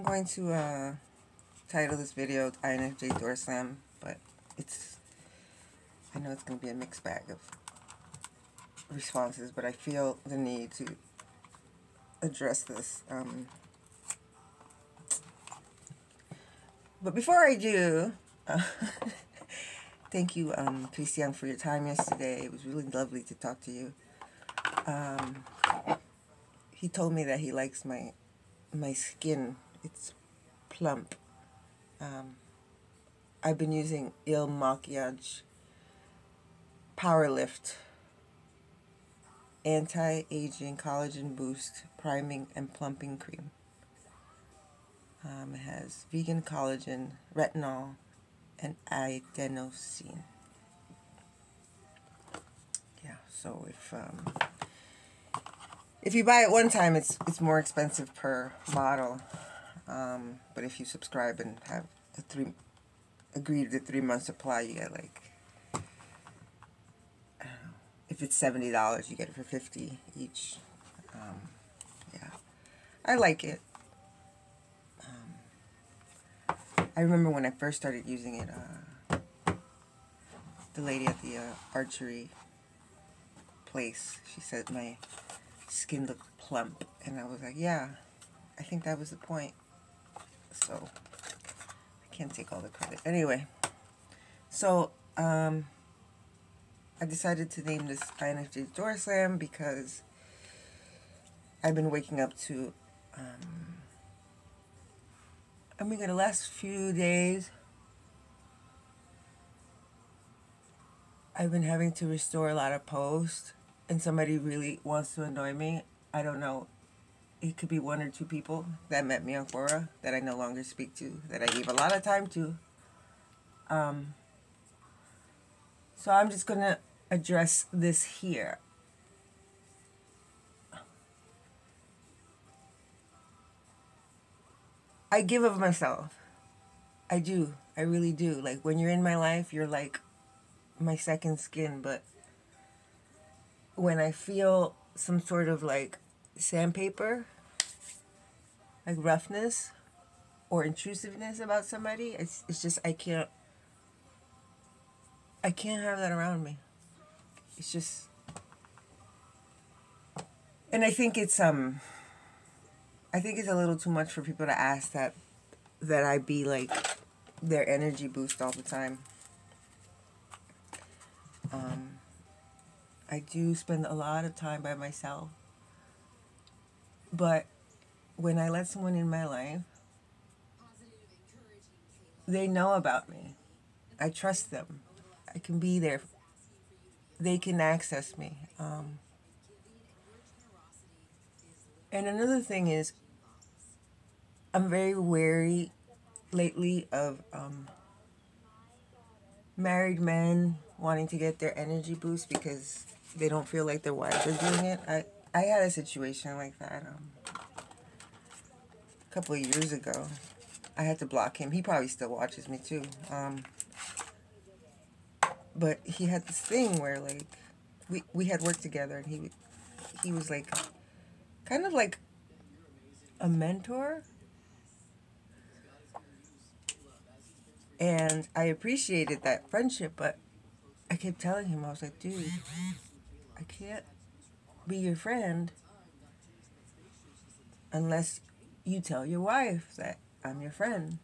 going to title this video INFJ Door Slam, but I know it's going to be a mixed bag of responses, but I feel the need to address this. But before I do, thank you, Chris Young, for your time yesterday. It was really lovely to talk to you. He told me that he likes my skin. It's plump. I've been using Il Makiage Power Lift Anti-Aging Collagen Boost Priming and Plumping Cream. It has vegan collagen, retinol, and adenosine. Yeah, so if you buy it one time, it's more expensive per bottle. But if you subscribe and have agree to the 3-month supply, you get like, I don't know, if it's $70, you get it for $50 each. Yeah, I like it. I remember when I first started using it, the lady at the archery place, she said my skin looked plump, and I was like, yeah, I think that was the point. So I can't take all the credit. Anyway, so I decided to name this INFJ Door Slam because I've been waking up to the last few days I've been having to restore a lot of posts, and somebody really wants to annoy me. I don't know. It could be 1 or 2 people that met me on Quora that I no longer speak to, that I gave a lot of time to. So I'm just going to address this here. I give of myself. I do. I really do. Like, when you're in my life, you're like my second skin. But when I feel some sort of like sandpaper, like roughness or intrusiveness about somebody, it's just I can't have that around me. It's just, and I think it's a little too much for people to ask that I be like their energy boost all the time. I do spend a lot of time by myself, but when I let someone in my life, they know about me. I trust them. I can be there. They can access me. And another thing is, I'm very wary lately of married men wanting to get their energy boost because they don't feel like their wives are doing it. I had a situation like that a couple of years ago. I had to block him. He probably still watches me too. But he had this thing where like we had worked together, and he was like kind of like a mentor. And I appreciated that friendship, but I kept telling him, I was like, dude, I can't be your friend unless you tell your wife that I'm your friend.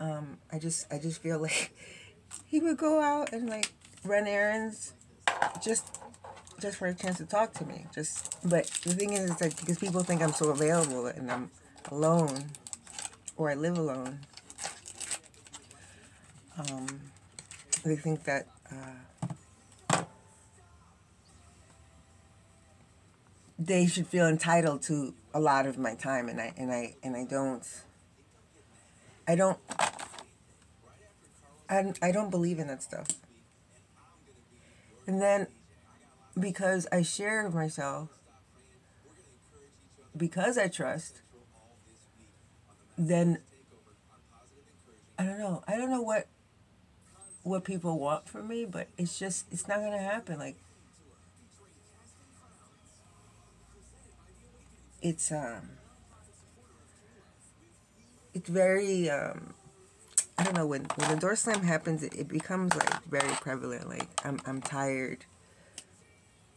I just feel like he would go out and like run errands just for a chance to talk to me. But the thing is, it's like, because people think I'm so available and I'm alone, or I live alone, they think that they should feel entitled to a lot of my time, and I don't believe in that stuff. And then, because I share myself, because I trust, then I don't know what people want from me, but it's not gonna happen. Like, it's very I don't know, when the door slam happens, it becomes like very prevalent. Like I'm tired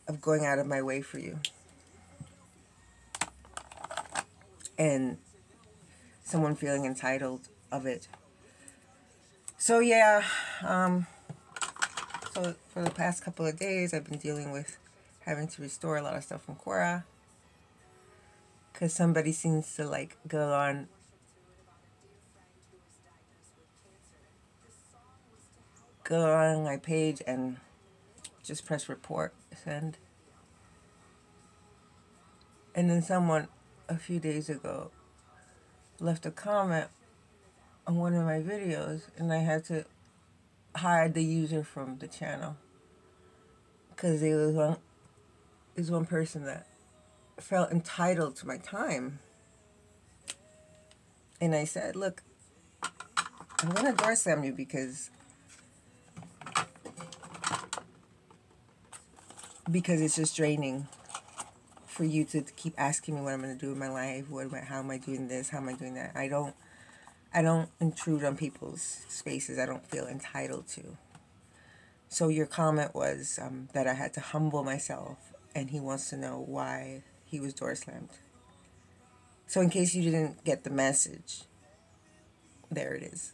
of going out of my way for you, and someone feeling entitled of it. So yeah, so for the past couple of days, I've been dealing with having to restore a lot of stuff from Quora, because somebody seems to like go on my page and just press report, send. And then someone a few days ago left a comment on one of my videos, and I had to hide the user from the channel because it was one person that felt entitled to my time. And I said, look, I'm going to door slam you because it's just draining for you to keep asking me what I'm going to do in my life, how am I doing this, how am I doing that. I don't intrude on people's spaces I don't feel entitled to. So your comment was that I had to humble myself, and he wants to know why he was door slammed. So in case you didn't get the message, there it is.